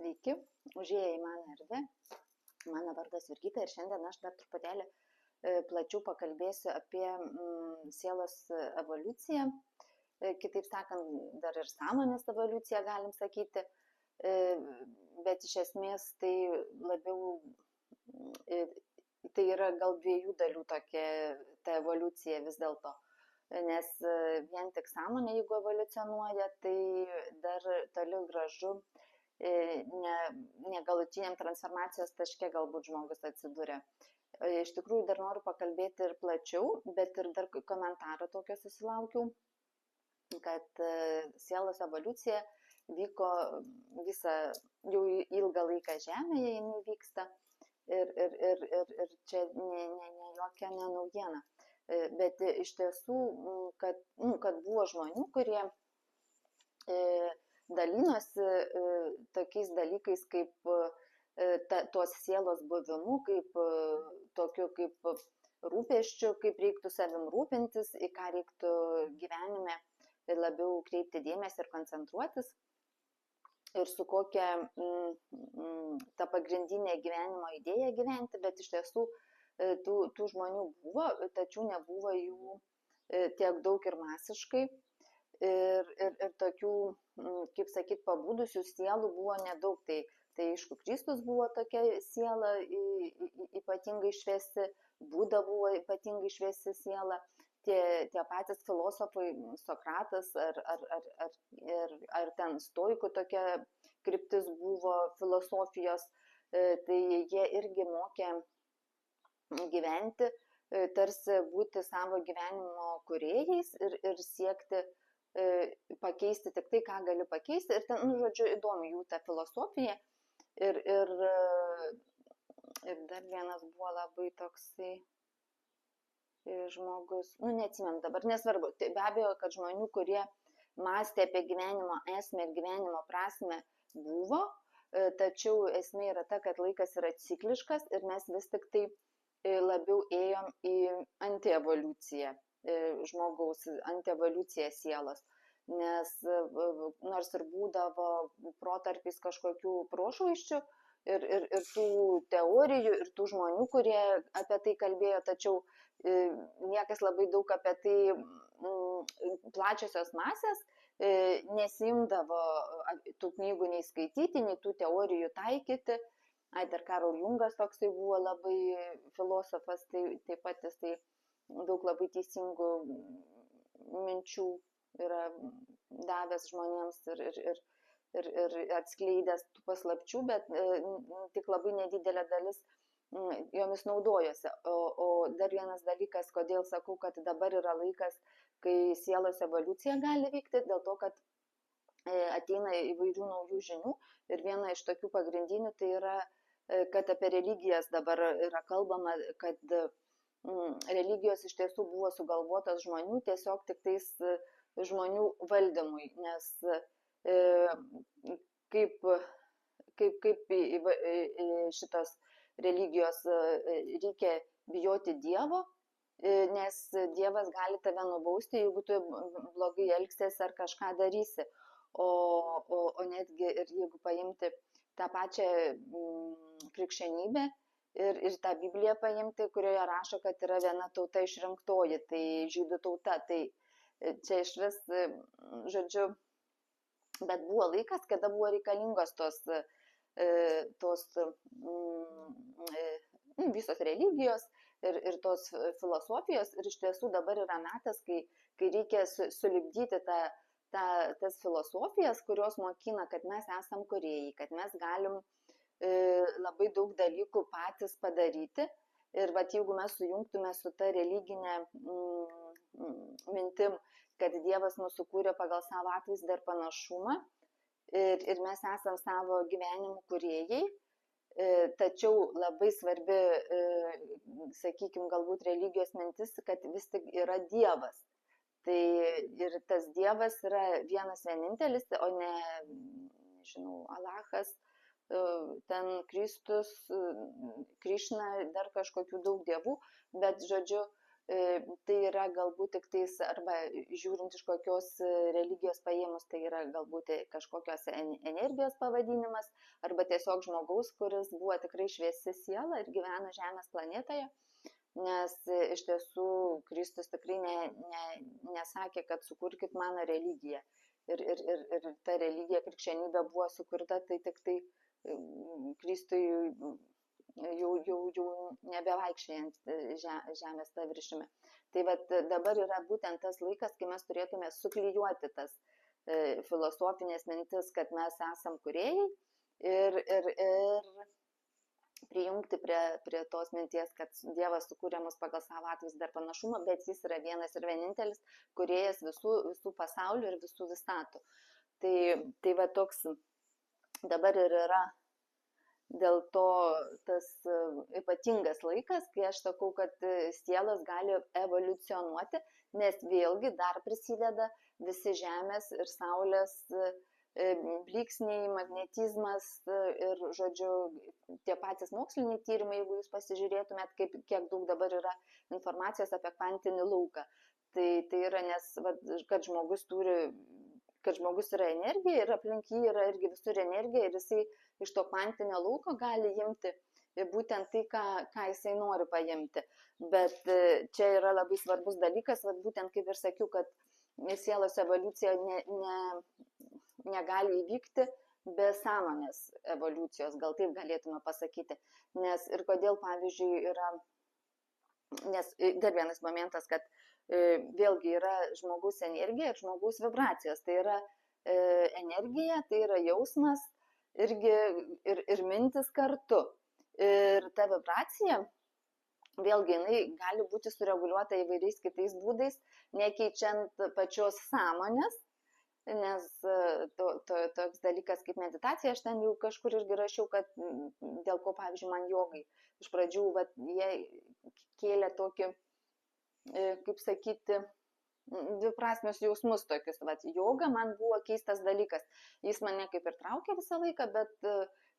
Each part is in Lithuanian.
Sveiki, užėję į mano erdvę. Mano vardas Virgita ir šiandien aš dar truputėlį plačiau pakalbėsiu apie sielos evoliuciją. Kitaip sakant, dar ir sąmonės evoliuciją galim sakyti, bet iš esmės tai labiau, tai yra gal dviejų dalių tokia ta evoliucija vis dėlto. Nes vien tik sąmonė, jeigu evoliucionuoja, tai dar toli gražu ne galutiniam transformacijos taške galbūt žmogus atsiduria. Iš tikrųjų dar noriu pakalbėti ir plačiau, bet ir dar komentarą tokio susilaukiau, kad sielos evoliucija vyko visą, jau ilgą laiką Žemėje jinai vyksta ir čia jokia ne naujiena. Bet iš tiesų, kad buvo žmonių, kurie dalinosi tokiais dalykais kaip tos sielos buvimu, kaip tokiu kaip rūpesčiu, kaip reiktų savim rūpintis, į ką reiktų gyvenime labiau kreipti dėmesį ir koncentruotis ir su kokia ta pagrindinė gyvenimo idėja gyventi, bet iš tiesų tų žmonių buvo, tačiau nebuvo jų tiek daug ir masiškai. Ir tokių, kaip sakyt, pabudusių sielų buvo nedaug. Tai aišku, Kristus buvo tokia siela ypatingai šviesi, Buda buvo ypatingai šviesi siela, tie patys filosofai, Sokratas ar ten stoikų tokia kryptis buvo filosofijos, tai jie irgi mokė gyventi, tarsi būti savo gyvenimo kūrėjais ir siekti pakeisti tik tai, ką gali pakeisti. Ir ten, žodžiu, įdomi jų ta filosofija. Ir dar vienas buvo labai toksai žmogus, neatsimenu dabar, nesvarbu. Tai be abejo, kad žmonių, kurie mąstė apie gyvenimo esmę ir gyvenimo prasmę buvo, tačiau esmė yra ta, kad laikas yra cikliškas ir mes vis tik tai labiau ėjom į antievoliuciją žmogaus, antievoliuciją sielos, nes nors ir būdavo protarpiais kažkokių prošvaisčių ir tų teorijų ir tų žmonių, kurie apie tai kalbėjo, tačiau niekas labai daug apie tai plačiosios masės nesiimdavo tų knygų nei skaityti, nei tų teorijų taikyti. Dar Karl Jungas toksai buvo labai filosofas, tai taip pat jisai daug labai teisingų minčių yra davęs žmonėms ir atskleidęs tų paslapčių, bet tik labai nedidelė dalis jomis naudojosi. O dar vienas dalykas, kodėl sakau, kad dabar yra laikas, kai sielos evoliucija gali vykti, dėl to, kad ateina įvairių naujų žinių ir viena iš tokių pagrindinių tai yra, kad apie religijas dabar yra kalbama, kad religijos iš tiesų buvo sugalvotos žmonių, tiesiog tik tais žmonių valdymui, nes kaip šitos religijos reikia bijoti Dievo, nes Dievas gali tave nubausti, jeigu tu blogai elgsiesi ar kažką darysi. O netgi ir jeigu paimti tą pačią krikščionybę ir tą Bibliją paimti, kurioje rašo, kad yra viena tauta išrinktoji, tai žydų tauta, tai čia iš vis, žodžiu, bet buvo laikas, kada buvo reikalingos tos visos religijos ir tos filosofijos, ir iš tiesų dabar yra metas, kai reikia sulipdyti tas filosofijas, kurios mokina, kad mes esam kūrėjai, kad mes galim labai daug dalykų patys padaryti. Ir jeigu mes sujungtume su ta religinė mintim, kad Dievas mūsų kūrė pagal savo atvaizdą ir panašumą, ir mes esam savo gyvenimų kūrėjai, tačiau labai svarbi, sakykime, galbūt religijos mintis, kad vis tik yra Dievas. Tai ir tas Dievas yra vienas vienintelis, o ne, nežinau, Alachas, ten Kristus, Krišna, dar kažkokių daug dievų, bet, žodžiu, tai yra galbūt tik tais, arba žiūrint iš kokios religijos paėmus, tai yra galbūt kažkokios energijos pavadinimas, arba tiesiog žmogaus, kuris buvo tikrai šviesi siela ir gyveno Žemės planetoje, nes iš tiesų Kristus tikrai nesakė, kad sukurkit mano religiją. Ir ta religija, krikščionybė buvo sukurta, tai tik tai Kristui jau nebevaikščiojant Žemės paviršiumi. Tai dabar yra būtent tas laikas, kai mes turėtume suklijuoti tas filosofinės mintis, kad mes esam kūrėjai ir prijungti prie tos minties, kad Dievas sukūrė mus pagal savo atvaizdą ir panašumą, bet jis yra vienas ir vienintelis kūrėjas visų pasaulių ir visų visatų. Tai toks dabar ir yra dėl to tas ypatingas laikas, kai aš sakau, kad sielos gali evoliucionuoti, nes vėlgi dar prisideda visi Žemės ir Saulės blyksniai, magnetizmas ir, žodžiu, tie patys moksliniai tyrimai, jeigu jūs pasižiūrėtumėt, kiek daug dabar yra informacijos apie kvantinį lauką. Tai yra, nes kad žmogus yra energija ir aplink jį yra irgi visur energija ir jisai iš to kvantinio lauko gali imti būtent tai, ką jisai nori paimti. Bet čia yra labai svarbus dalykas, būtent kaip ir sakiau, kad sielos evoliucija negali įvykti be sąmonės evoliucijos, gal taip galėtume pasakyti. Nes ir kodėl, pavyzdžiui, yra, nes dar vienas momentas, kad vėlgi yra žmogaus energija ir žmogaus vibracijos. Tai yra energija, tai yra jausmas irgi ir mintis kartu. Ir ta vibracija, vėlgi, jinai gali būti sureguliuota įvairiais kitais būdais, nekeičiant pačios sąmonės, nes toks dalykas kaip meditacija, aš ten jau kažkur irgi rašiau, kad dėl ko, pavyzdžiui, man jogai iš pradžių, jie kėlė tokį, kaip sakyti, dviprasmius jausmus tokius. Joga man buvo keistas dalykas. Jis mane kaip ir traukė visą laiką, bet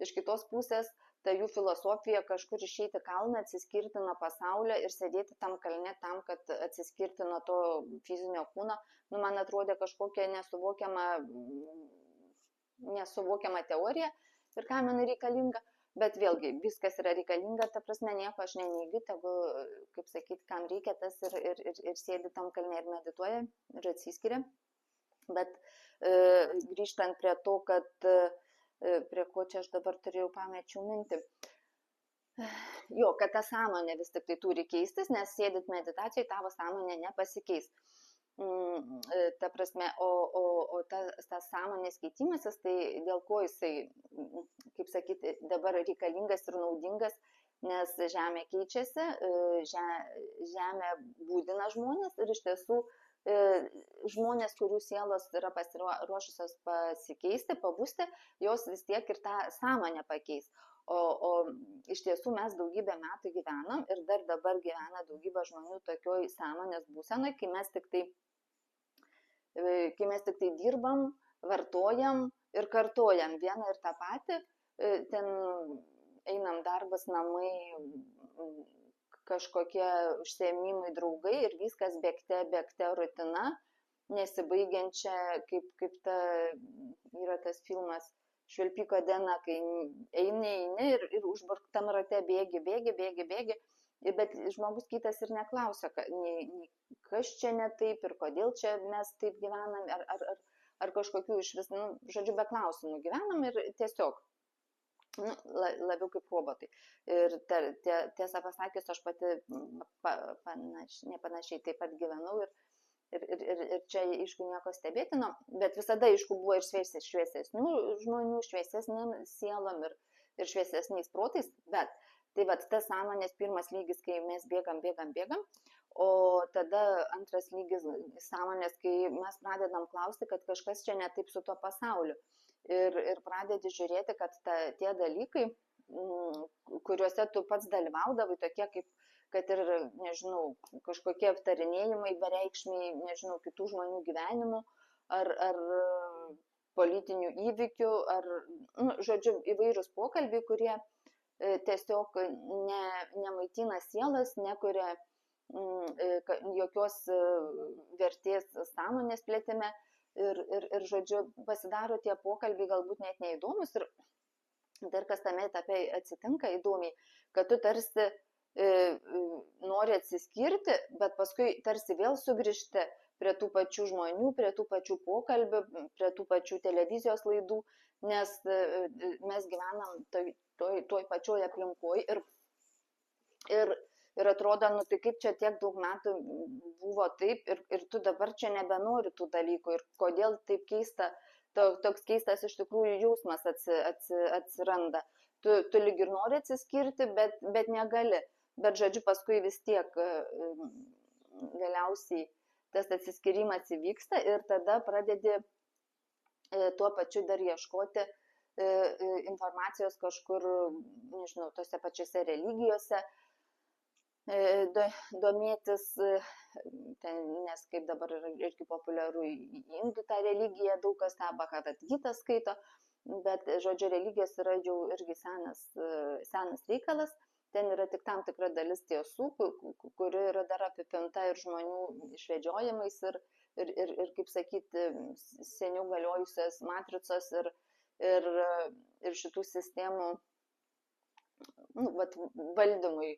iš kitos pusės ta jų filosofija kažkur išeiti kalną, atsiskirti nuo pasaulio ir sėdėti tam kalne tam, kad atsiskirti nuo to fizinio kūno, man atrodė kažkokia nesuvokiama teorija ir kam man reikalinga. Bet vėlgi, viskas yra reikalinga, ta prasme, nieko aš neneigiu, tegu, kaip sakyti, kam reikia, tas ir sėdi tam kalne ir medituoja ir atsiskiria. Bet grįžtant prie to, kad prie ko čia aš dabar turėjau pamečiau mintį. Jo, kad ta sąmonė vis tik tai turi keistis, nes sėdit meditacijai, tavo sąmonė nepasikeis. Ta prasme, o tas sąmonės keitimasis, tai dėl ko jisai, kaip sakyti, dabar reikalingas ir naudingas, nes Žemė keičiasi, Žemė būdina žmonės ir iš tiesų žmonės, kurių sielos yra pasiruošusios pasikeisti, pabusti, jos vis tiek ir tą sąmonę pakeis. O iš tiesų mes daugybę metų gyvenam ir dar dabar gyvena daugybė žmonių tokioj sąmonės būsenoj, kai mes tik tai dirbam, vartojam ir kartojam vieną ir tą patį, ten einam darbas, namai, kažkokie užsiėmimai, draugai ir viskas bėgte rutina, nesibaigiančia, kaip yra tas filmas Švilpiko diena, kai eini ir užburktam rate bėgi, bet žmogus kitas ir neklausia, kas čia ne taip ir kodėl čia mes taip gyvenam, ar kažkokių iš vis, žodžiu, be klausimų gyvenam ir tiesiog labiau kaip robotai. Ir tiesą pasakius, aš pati nepanašiai taip pat gyvenau ir čia, aišku, nieko stebėtino, bet visada, aišku, buvo ir šviesesnių žmonių, šviesesnėm sielom ir šviesesniais protais, bet tai tas sąmonės pirmas lygis, kai mes bėgam, o tada antras lygis sąmonės, kai mes pradedam klausti, kad kažkas čia ne taip su tuo pasauliu. Ir pradedi žiūrėti, kad tie dalykai, kuriuose tu pats dalyvaudavai, tokie kaip, kad ir, nežinau, kažkokie aptarinėjimai bereikšmiai, nežinau, kitų žmonių gyvenimų, ar politinių įvykių, ar, žodžiu, įvairūs pokalbiai, kurie tiesiog nemaitina sielas, nekuria jokios vertės sąmonės plėtime ir žodžiu, pasidaro tie pokalbiai galbūt net neįdomus ir dar kas tame etape atsitinka įdomiai, kad tu tarsi nori atsiskirti, bet paskui tarsi vėl sugrįžti prie tų pačių žmonių, prie tų pačių pokalbių, prie tų pačių televizijos laidų, nes mes gyvenam toj pačioj aplinkoj ir atrodo, nu tai kaip čia tiek daug metų buvo taip ir tu dabar čia nebenori tų dalykų ir kodėl taip keista, toks keistas iš tikrųjų jausmas atsiranda. Tu lyg ir nori atsiskirti, bet negali. Bet žodžiu, paskui vis tiek galiausiai tas atsiskyrimas įvyksta ir tada pradedi tuo pačiu dar ieškoti informacijos kažkur, nežinau, tose pačiose religijose, domėtis, nes kaip dabar irgi populiaru į indų tą religiją, daug kas tą Bhagavad Gitą skaito, bet žodžiu, religijos yra jau irgi senas reikalas. Ten yra tik tam tikra dalis tiesų, kuri yra dar apipinta ir žmonių išvedžiojimais ir kaip sakyti, seniau galiojusios matricos ir šitų sistemų valdymui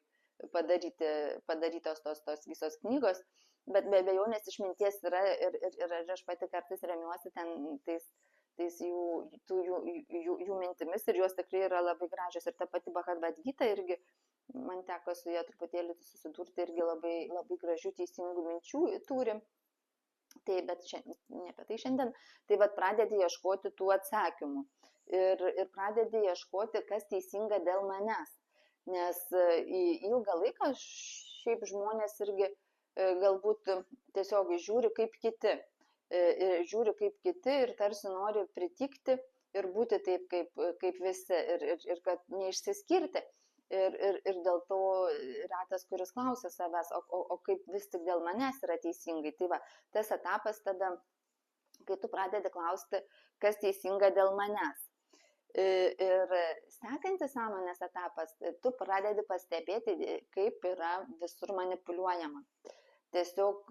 padarytos tos visos knygos. Bet be abejonės išminties yra ir aš pati kartais remiuosi tais jų mintimis ir jos tikrai yra labai gražios. Ir ta pati Bhagavad Gita irgi, man teko su ją truputėlį susidurti, irgi labai, labai gražių teisingų minčių turi. Tai, bet ne apie tai šiandien. Tai vat pradedi ieškoti tų atsakymų ir pradedi ieškoti, kas teisinga dėl manęs. Nes į ilgą laiką šiaip žmonės irgi galbūt tiesiog žiūri kaip kiti. Žiūri kaip kiti ir tarsi nori pritikti ir būti taip kaip visi ir kad neišsiskirti. Ir dėl to ratas, kuris klausia savęs, o kaip vis tik dėl manęs yra teisingai. Tai va, tas etapas tada, kai tu pradedi klausti, kas teisinga dėl manęs. Ir sekantis sąmonės etapas, tu pradedi pastebėti, kaip yra visur manipuliuojama. Tiesiog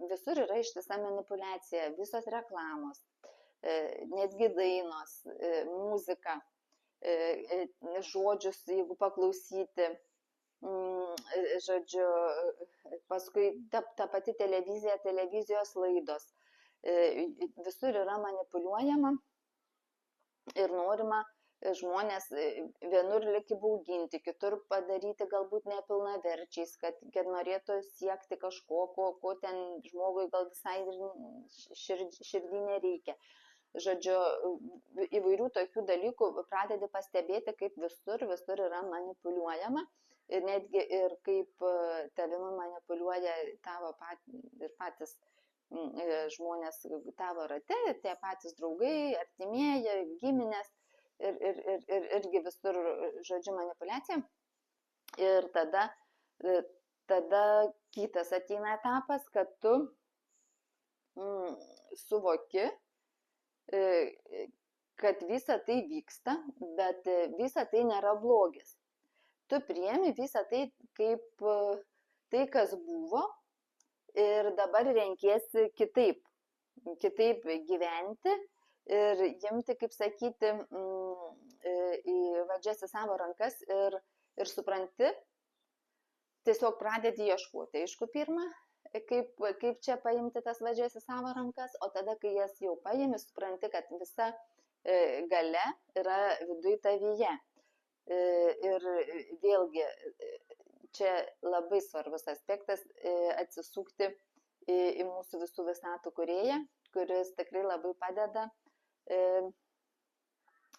visur yra ištisa manipuliacija, visos reklamos, netgi dainos, muzika, žodžius, jeigu paklausyti, žodžiu, paskui ta pati televizija, televizijos laidos. Visur yra manipuliuojama ir norima žmonės vienur lyg įbauginti, kitur padaryti galbūt nepilnaverčiais, kad norėtų siekti kažko, ko ten žmogui gal visai širdį nereikia. Žodžiu, įvairių tokių dalykų pradedi pastebėti, kaip visur yra manipuliuojama ir netgi ir kaip tavimi manipuliuoja tavo patys žmonės tavo rate, tie patys draugai, artimieji, giminės irgi visur, žodžiu, manipuliacija. Ir tada kitas ateina etapas, kad tu suvoki, kad visa tai vyksta, bet visa tai nėra blogis. Tu priemi visą tai kaip tai, kas buvo ir dabar renkiesi kitaip gyventi ir imti, kaip sakyti, į vadžias į savo rankas ir supranti, tiesiog pradedi ieškoti. Aišku, pirmą, kaip čia paimti tas vadžias į savo rankas, o tada, kai jas jau paimi, supranti, kad visa galia yra viduj tavyje. Ir vėlgi, čia labai svarbus aspektas atsisukti į mūsų visų visatų kūrėją, kuris tikrai labai padeda,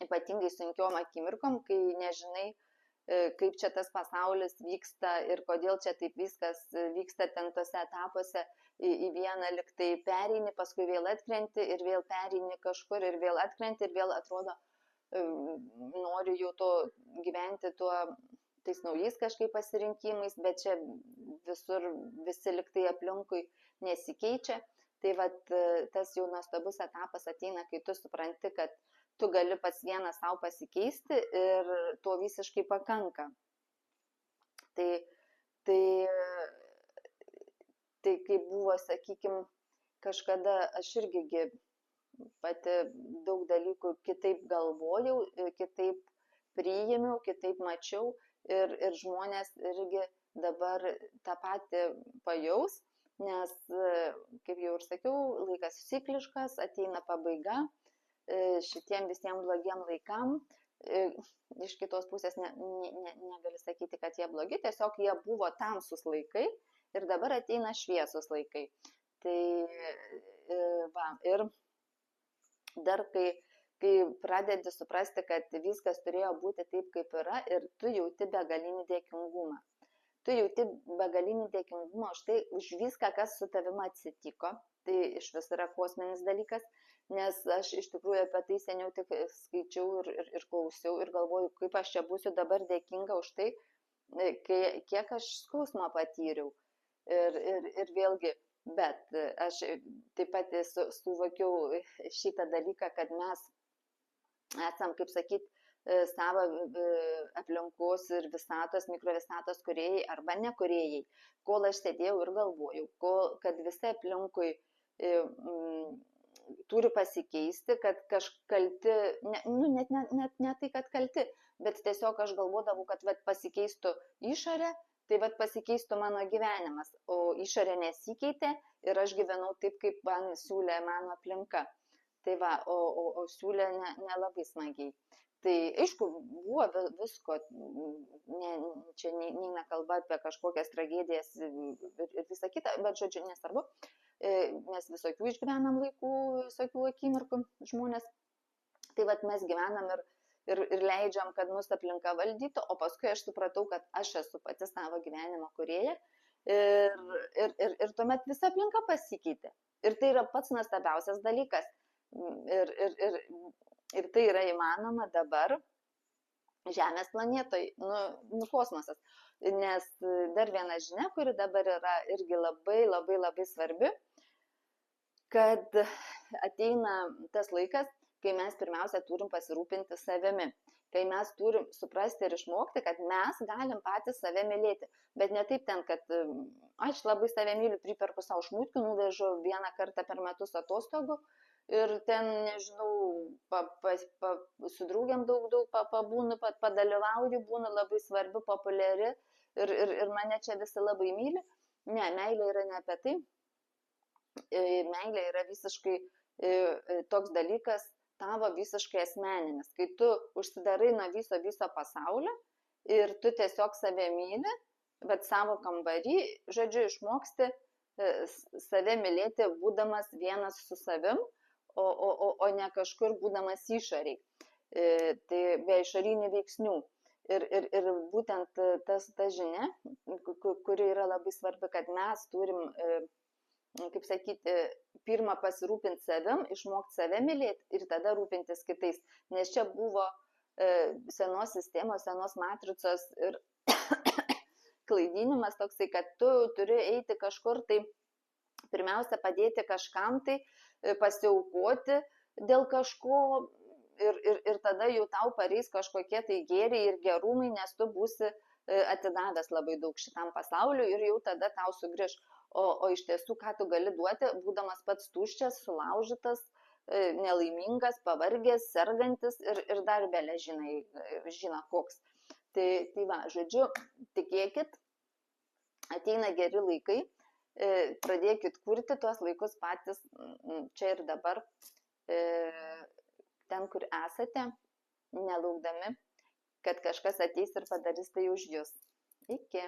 ypatingai sunkiom akimirkom, kai nežinai, kaip čia tas pasaulis vyksta ir kodėl čia taip viskas vyksta ten tose etapuose, į vieną liktai pereini, paskui vėl atkrenti ir vėl pereini kažkur ir vėl atkrenti ir vėl atrodo, noriu jau to gyventi tais naujais kažkaip pasirinkimais, bet čia visur visi liktai aplinkui nesikeičia. Tai vat, tas jau nuostabus etapas ateina, kai tu supranti, kad tu gali pats vienas savo pasikeisti ir to visiškai pakanka. Tai Tai kaip buvo, sakykime, kažkada aš irgi pati daug dalykų kitaip galvojau, kitaip priėmiau, kitaip mačiau ir žmonės irgi dabar tą patį pajaus, nes, kaip jau ir sakiau, laikas cikliškas, ateina pabaiga šitiem visiems blogiem laikam. Iš kitos pusės negali sakyti, kad jie blogi, tiesiog jie buvo tamsus laikai ir dabar ateina šviesus laikai. Tai va, ir dar kai pradedi suprasti, kad viskas turėjo būti taip, kaip yra ir tu jauti begalinį dėkingumą. Tu jauti begalinį dėkingumą už viską, kas su tavimi atsitiko. Tai iš vis yra kosminis dalykas, nes aš iš tikrųjų apie tai seniau tik skaičiau ir klausiau ir galvoju, kaip aš čia būsiu dabar dėkinga už tai, kiek aš skausmo patyriau. Ir vėlgi, bet aš taip pat suvokiau šitą dalyką, kad mes esam, kaip sakyti, savo aplinkos ir visatos, mikrovisatos kūrėjai arba nekūrėjai. Kol aš sėdėjau ir galvojau, kad visi aplinkui turi pasikeisti, kad kažkalti, net ne tai, kad kalti, bet tiesiog aš galvodavau, kad pasikeistų išorė, tai pasikeistų mano gyvenimas, o išorė nesikeitė ir aš gyvenau taip, kaip man siūlė mano aplinka. Tai va, o siūlė nelabai smagiai. Tai aišku, buvo visko, čia neina kalba apie kažkokias tragedijas ir visą kitą, bet žodžiu, nesvarbu, mes visokių išgyvenam laikų, visokių akimirkų žmonės. Tai vat mes gyvenam ir leidžiam, kad mūsų aplinka valdytų, o paskui aš supratau, kad aš esu pati savo gyvenimo kūrėja ir tuomet visa aplinka pasikeitė. Ir tai yra pats nuostabiausias dalykas. Ir tai yra įmanoma dabar Žemės planetoje, kosmosas. Nes dar viena žinia, kuri dabar yra irgi labai svarbi, kad ateina tas laikas, kai mes pirmiausia turim pasirūpinti savimi. Kai mes turim suprasti ir išmokti, kad mes galim patys save mylėti. Bet ne taip ten, kad aš labai save myliu, priperku savo šmutkių, nuvežu vieną kartą per metus atostogų. Ir ten, nežinau, su draugiam daug pabūnu, padalyvauju, būnu labai svarbi, populiari ir mane čia visi labai myli. Ne, meilė yra ne apie tai. Meilė yra visiškai toks dalykas tavo visiškai asmeninis. Kai tu užsidarai nuo viso pasaulio ir tu tiesiog save myli, bet savo kambarį, žodžiu, išmoksti save mylėti, būdamas vienas su savim, o ne kažkur būdamas išoriai, tai be išorinių veiksnių. Ir būtent ta žinia, kuri yra labai svarbi, kad mes turim, kaip sakyti, pirmą pasirūpinti savim, išmokti save mylėti ir tada rūpintis kitais. Nes čia buvo senos sistemos, senos matricos ir klaidinimas toksai, kad tu turi eiti kažkur tai, pirmiausia, padėti kažkam tai, pasiaukoti dėl kažko ir tada jau tau pareis kažkokie tai gėriai ir gerumai, nes tu būsi atidavęs labai daug šitam pasauliu ir jau tada tau sugrįž. O iš tiesų, ką tu gali duoti, būdamas pats tuščias, sulaužytas, nelaimingas, pavargęs, sergantis ir dar belė žino koks. Tai va, žodžiu, tikėkit, ateina geri laikai. Pradėkit kurti tuos laikus patys čia ir dabar, ten, kur esate, nelaukdami, kad kažkas ateis ir padarys tai už jūs. Iki.